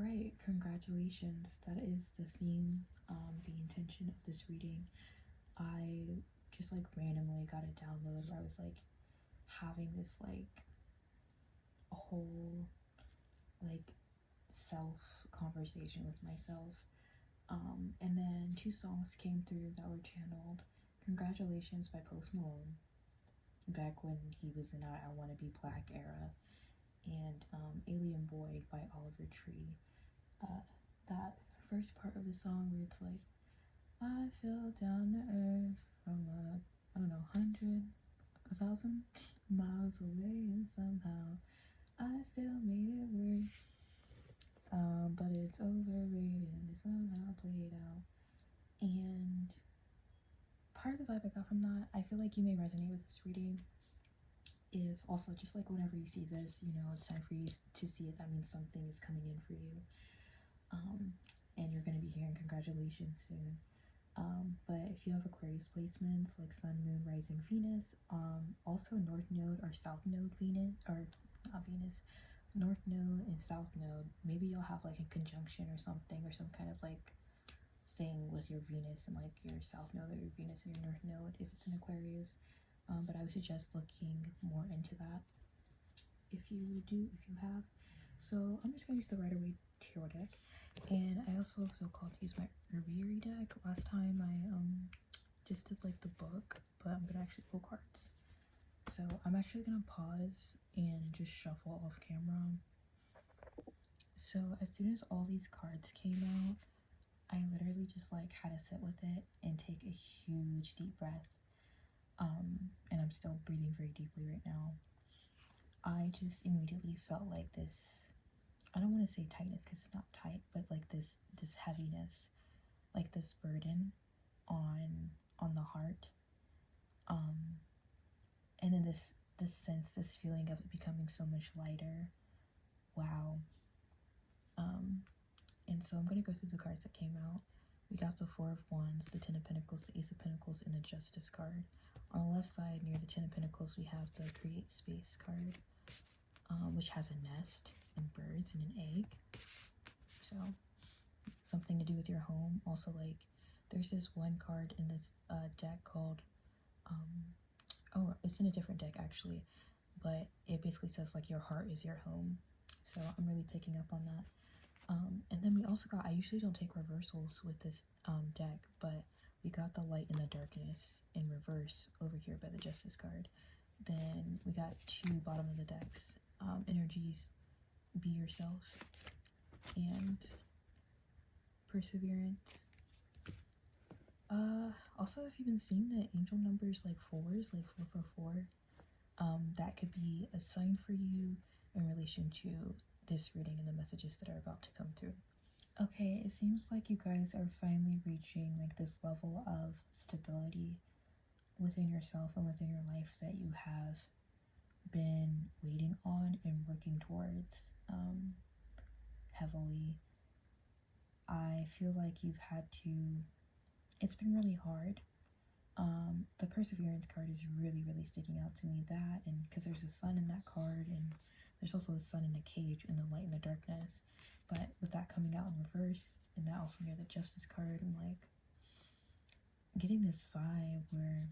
Alright, congratulations. That is the theme, the intention of this reading. I just like randomly got a download where I was like having this like whole like self conversation with myself. And then two songs came through that were channeled. Congratulations by Post Malone, back when he was in I Wanna Be Black era, and Alien Boy by Oliver Tree. That first part of the song where it's like, I fell down to earth from I don't know, 100,000 miles away, and somehow I still made it work. But it's overrated and it's somehow played out. And part of the vibe I got from that, I feel like you may resonate with this reading. If also, just like whenever you see this, you know, it's time for you to see it. That means something is coming in for you. And you're going to be hearing congratulations soon. But if you have Aquarius placements like Sun, Moon, Rising, Venus, also North Node or South Node Venus, or not Venus, North Node and South Node, maybe you'll have like a conjunction or something, or some kind of like thing with your Venus and like your South Node or your Venus and your North Node if it's an Aquarius. But I would suggest looking more into that if you have. So I'm just gonna use the Rider-Waite Tarot deck, and I also feel called to use my Reverie deck. Last time I just did like the book, but I'm gonna actually pull cards. So I'm actually gonna pause and just shuffle off camera. So as soon as all these cards came out, I literally just like had to sit with it and take a huge deep breath. And I'm still breathing very deeply right now. I just immediately felt like this, I don't want to say tightness because it's not tight, but like this heaviness, like this burden on the heart. And then this sense, this feeling of it becoming so much lighter. Wow. And so I'm going to go through the cards that came out. We got the Four of Wands, the Ten of Pentacles, the Ace of Pentacles, and the Justice card. On the left side, near the Ten of Pentacles, we have the Create Space card, which has a nest and birds and an egg. So something to do with your home. Also, like, there's this one card in this deck called, oh, it's in a different deck actually, but it basically says like your heart is your home. So I'm really picking up on that. And then we also got, I usually don't take reversals with this deck, but we got the Light and the Darkness in reverse over here by the Justice card. Then we got two bottom of the decks, energies, Be Yourself, and Perseverance. Also, if you've been seeing the angel numbers like fours, like 444, that could be a sign for you in relation to this reading and the messages that are about to come through. Okay, it seems like you guys are finally reaching like this level of stability within yourself and within your life that you have been waiting on and working towards heavily. I feel like you've had to, it's been really hard. The Perseverance card is really sticking out to me, that, and because there's a sun in that card, and there's also a sun in a cage, and the Light and the Darkness. But with that coming out in reverse, and that also near the Justice card, I'm like getting this vibe where,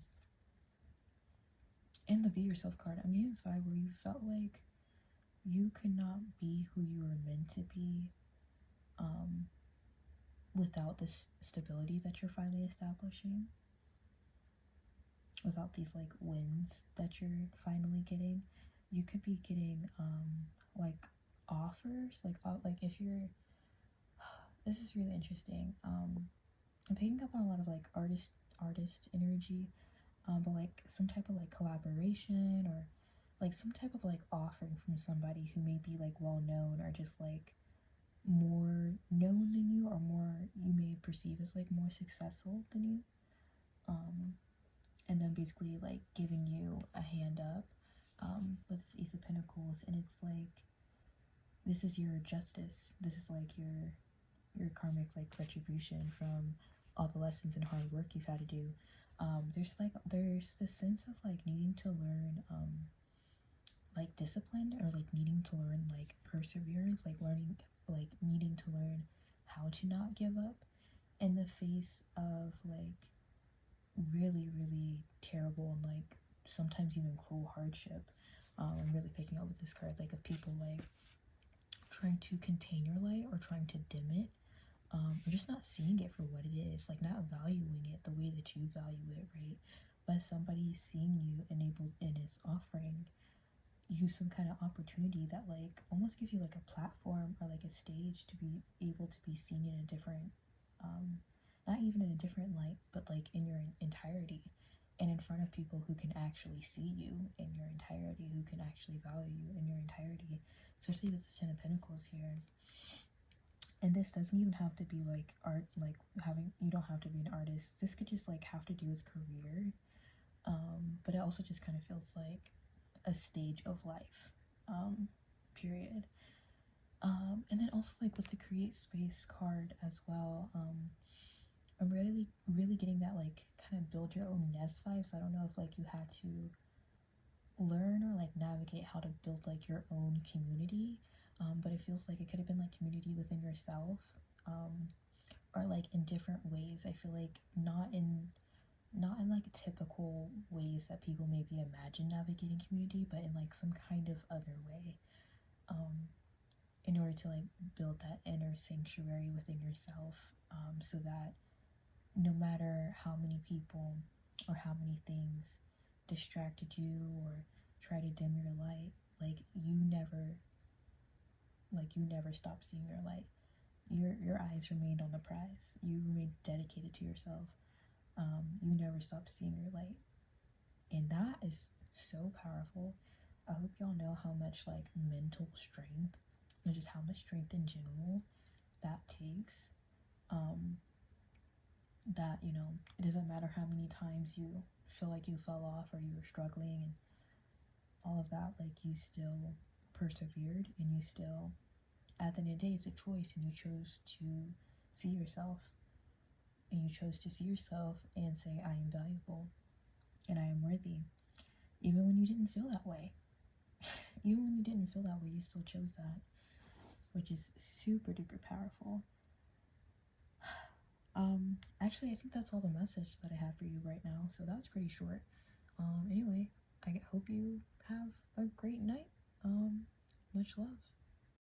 in the Be Yourself card, I'm getting this vibe where you felt like you could not be who you were meant to be without this stability that you're finally establishing, without these like wins that you're finally getting. You could be getting like offers, like if you're, this is really interesting. I'm picking up on a lot of like artist energy, but like some type of like collaboration, or like some type of like offering from somebody who may be like well known, or just like more known than you, or more you may perceive as like more successful than you, and then basically like giving you a hand up with this Ace of Pentacles. And it's like, this is your justice, this is like your karmic like retribution from all the lessons and hard work you've had to do. There's this sense of like needing to learn like discipline, or like needing to learn like perseverance, like learning, like needing to to learn how to not give up in the face of like really, really terrible and like sometimes even cruel hardship. I'm really picking up with this card, like of people like trying to contain your light or trying to dim it, or just not seeing it for what it is, like not valuing it the way that you value it, right? But somebody seeing you and is offering you some kind of opportunity that like almost gives you like a platform or like a stage to be able to be seen in a different, not even in a different light, but like in your entirety, and in front of people who can actually see you in your entirety, who can actually value you in your entirety, especially with the Ten of Pentacles here. And this doesn't even have to be like art, like you don't have to be an artist. This could just like have to do with career, but it also just kind of feels like a stage of life, period. And then also like with the create space card as well, I'm really getting that like kind of build your own nest vibe. So I don't know if like you had to learn or like navigate how to build like your own community, but it feels like it could have been like community within yourself, or like in different ways. I feel like not in like typical ways that people maybe imagine navigating community, but in like some kind of other way, in order to like build that inner sanctuary within yourself, so that no matter how many people or how many things distracted you or try to dim your light, like you never stop seeing your light. Your eyes remained on the prize. You remained dedicated to yourself. You never stop seeing your light, and that is so powerful. I hope y'all know how much like mental strength and just how much strength in general that takes. That, you know, it doesn't matter how many times you feel like you fell off or you were struggling and all of that, like you still persevered, and you still, at the end of the day, it's a choice, and you chose to see yourself, and you chose to see yourself and say, I am valuable and I am worthy, even when you didn't feel that way. Even when you didn't feel that way, you still chose that, which is super duper powerful. Actually, I think that's all the message that I have for you right now, so that's pretty short. Anyway, I hope you have a great night. Much love.